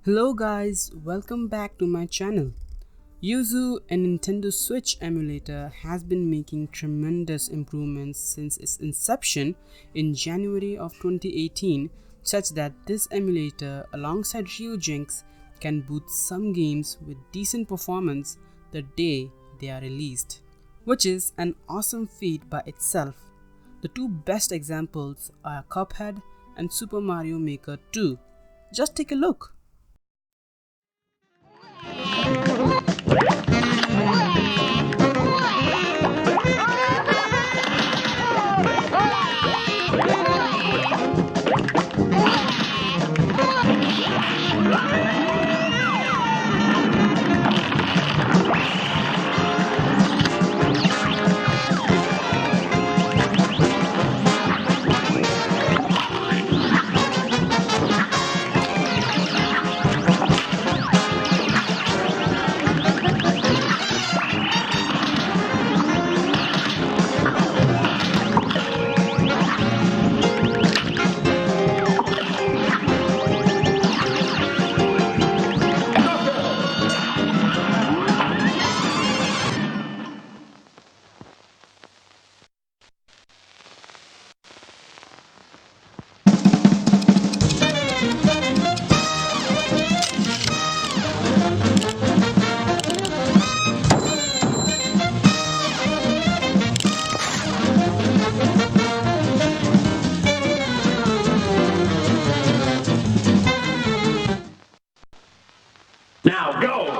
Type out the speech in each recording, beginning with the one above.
Hello guys, welcome back to my channel. Yuzu, a Nintendo Switch emulator, has been making tremendous improvements since its inception in January of 2018, such that this emulator alongside Ryujinx can boot some games with decent performance the day they are released, which is an awesome feat by itself. The two best examples are Cuphead and Super Mario Maker 2. Just take a look. Now go!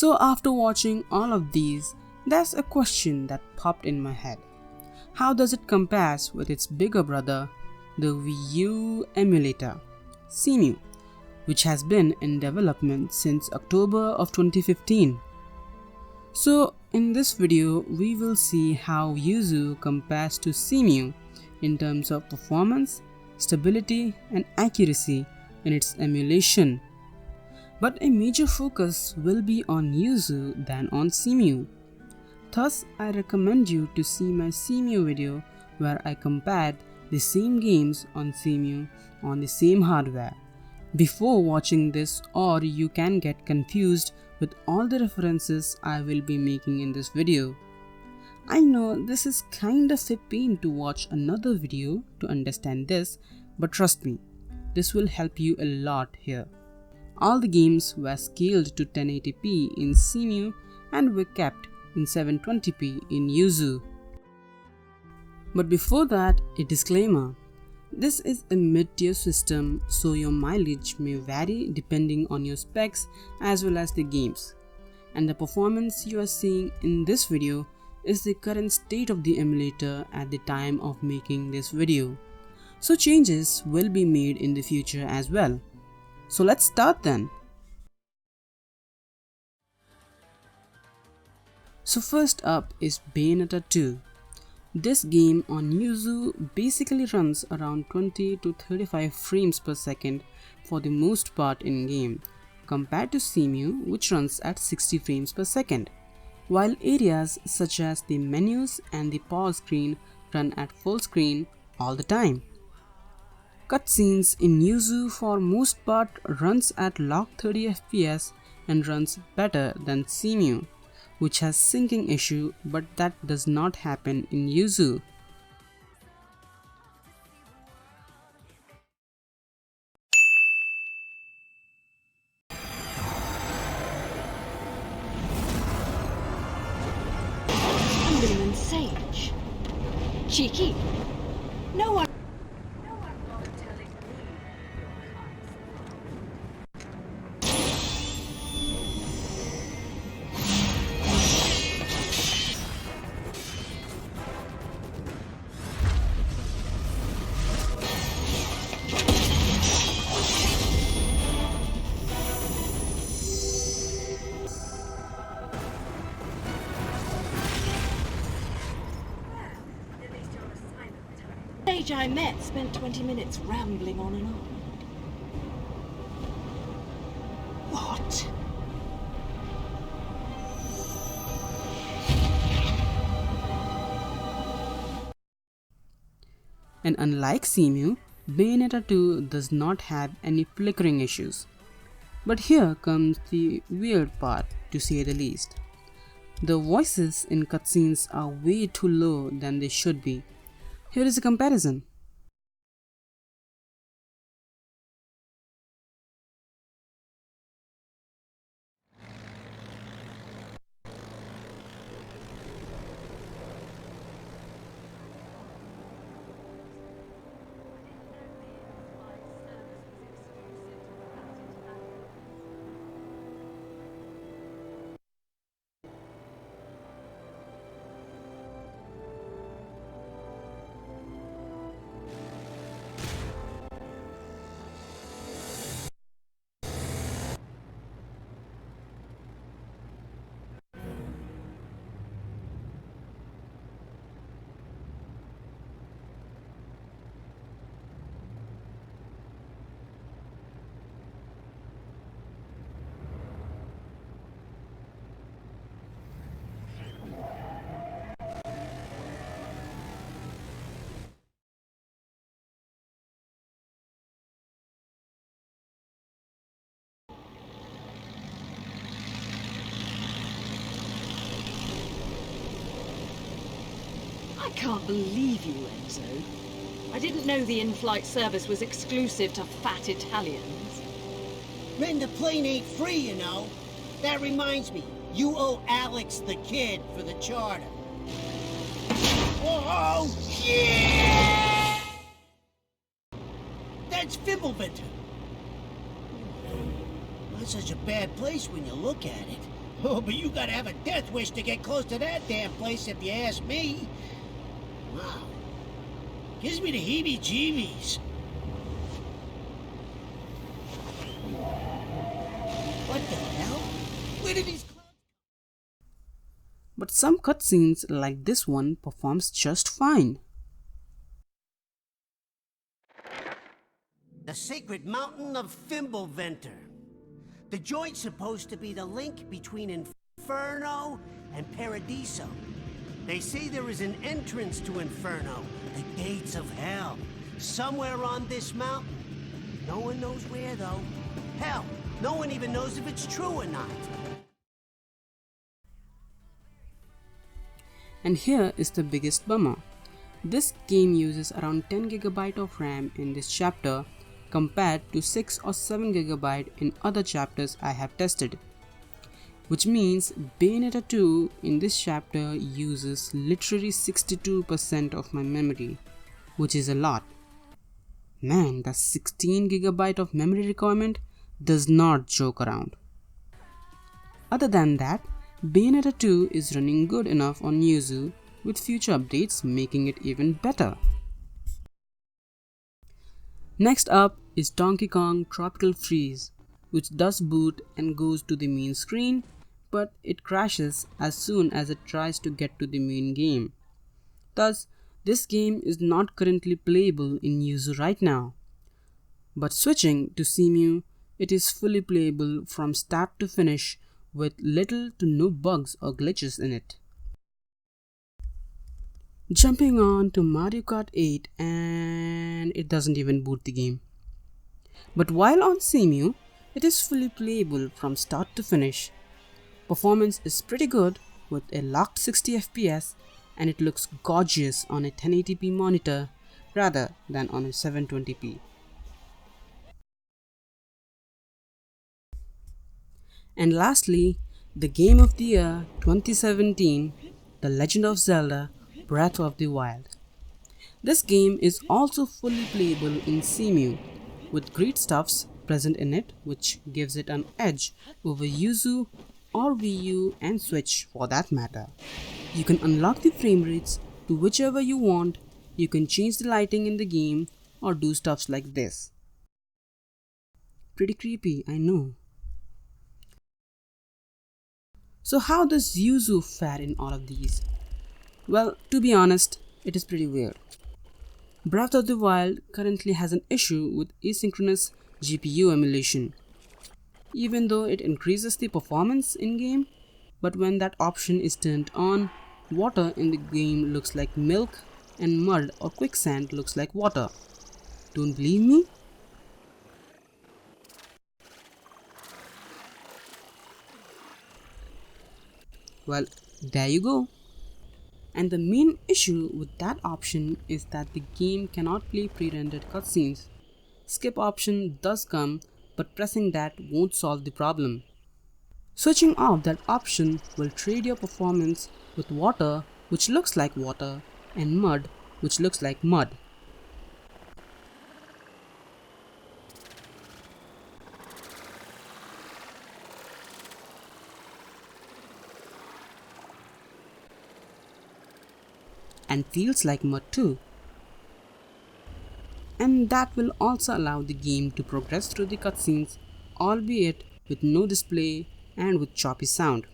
So after watching all of these, there's a question that popped in my head. How does it compare with its bigger brother, the Wii U emulator, Cemu, which has been in development since October of 2015? So in this video, we will see how Yuzu compares to Cemu in terms of performance, stability and accuracy in its emulation. But a major focus will be on Yuzu than on Cemu. Thus, I recommend you to see my Cemu video where I compared the same games on Cemu on the same hardware. Before watching this, or you can get confused with all the references I will be making in this video. I know this is kind of a pain to watch another video to understand this, but trust me, this will help you a lot here. All the games were scaled to 1080p in Cemu and were kept in 720p in Yuzu. But before that, a disclaimer. This is a mid-tier system, so your mileage may vary depending on your specs as well as the games. And the performance you are seeing in this video is the current state of the emulator at the time of making this video. So changes will be made in the future as well. So let's start then. So first up is Bayonetta 2. This game on Yuzu basically runs around 20 to 35 frames per second for the most part in game, compared to Cemu, which runs at 60 frames per second, while areas such as the menus and the pause screen run at full screen all the time. Cutscenes in Yuzu for most part runs at log 30 FPS and runs better than Cemu, which has syncing issue, but that does not happen in Yuzu. Cinnamon sage. Cheeky. No one. Sage I met spent 20 minutes rambling on and on. What? And unlike Cemu, Bayonetta 2 does not have any flickering issues. But here comes the weird part, to say the least. The voices in cutscenes are way too low than they should be. Here is a comparison. I can't believe you, Enzo. I didn't know the in-flight service was exclusive to fat Italians. Man, the plane ain't free, you know. That reminds me, you owe Alex the kid for the charter. Oh, yeah! That's Fimbleventer. Not such a bad place when you look at it. Oh, but you gotta have a death wish to get close to that damn place if you ask me. Wow. Gives me the heebie-jeebies. What the hell? Where did these clouds... But some cutscenes like this one performs just fine. The sacred mountain of Fimbulventer. The joint's supposed to be the link between Inferno and Paradiso. They say there is an entrance to Inferno, the gates of hell, somewhere on this mountain. No one knows where, though. Hell, no one even knows if it's true or not. And here is the biggest bummer. This game uses around 10 GB of RAM in this chapter compared to 6 or 7 GB in other chapters I have tested. Which means Bayonetta 2 in this chapter uses literally 62% of my memory, which is a lot. Man, the 16 GB of memory requirement does not joke around. Other than that, Bayonetta 2 is running good enough on Yuzu, with future updates making it even better. Next up is Donkey Kong Tropical Freeze, which does boot and goes to the main screen, but it crashes as soon as it tries to get to the main game. Thus, this game is not currently playable in Yuzu right now. But switching to Cemu, it is fully playable from start to finish with little to no bugs or glitches in it. Jumping on to Mario Kart 8 and it doesn't even boot the game. But while on Cemu, it is fully playable from start to finish. Performance is pretty good with a locked 60 FPS and it looks gorgeous on a 1080p monitor rather than on a 720p. And lastly, the Game of the Year 2017, The Legend of Zelda Breath of the Wild. This game is also fully playable in Cemu, with great stuffs present in it which gives it an edge over Yuzu or Wii U and Switch for that matter. You can unlock the frame rates to whichever you want, you can change the lighting in the game or do stuffs like this. Pretty creepy, I know. So how does Yuzu fare in all of these? Well, to be honest, it is pretty weird. Breath of the Wild currently has an issue with asynchronous GPU emulation. Even though it increases the performance in-game, but when that option is turned on, water in the game looks like milk and mud or quicksand looks like water. Don't believe me? Well, there you go. And the main issue with that option is that the game cannot play pre-rendered cutscenes. Skip option does come, but pressing that won't solve the problem. Switching off that option will trade your performance with water, which looks like water, and mud, which looks like mud. And feels like mud too. And that will also allow the game to progress through the cutscenes, albeit with no display and with choppy sound.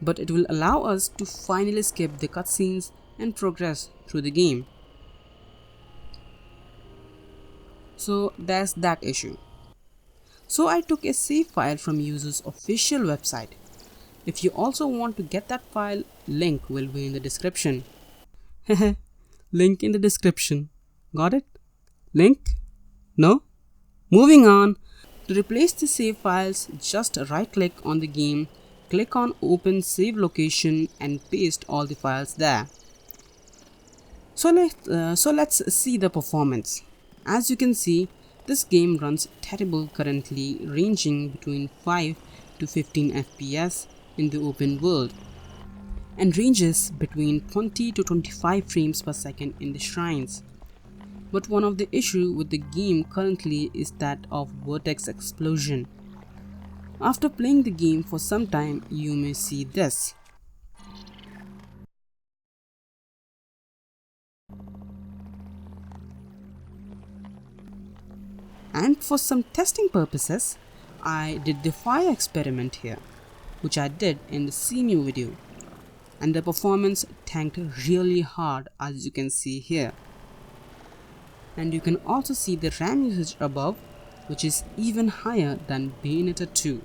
But it will allow us to finally skip the cutscenes and progress through the game. So there's that issue. So I took a save file from Yuzu's official website. If you also want to get that file, link will be in the description. Link in the description. Got it? Link? No? Moving on. To replace the save files, just right click on the game, click on open save location and paste all the files there. So let's see the performance. As you can see, this game runs terrible currently, ranging between 5 to 15 FPS in the open world, and ranges between 20 to 25 frames per second in the shrines. But one of the issues with the game currently is that of vertex explosion. After playing the game for some time, you may see this. And for some testing purposes, I did the fire experiment here, which I did in the Cemu video, and the performance tanked really hard, as you can see here. And you can also see the RAM usage above, which is even higher than Bayonetta 2.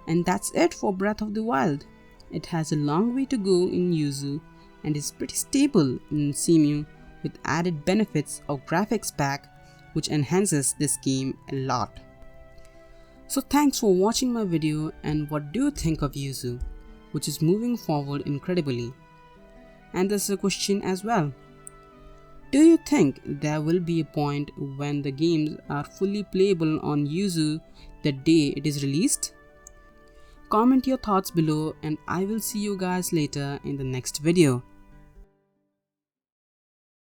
And that's it for Breath of the Wild. It has a long way to go in Yuzu and is pretty stable in Cemu with added benefits of graphics pack, which enhances this game a lot. So thanks for watching my video, and what do you think of Yuzu, which is moving forward incredibly? And there's a question as well. Do you think there will be a point when the games are fully playable on Yuzu the day it is released? Comment your thoughts below, and I will see you guys later in the next video.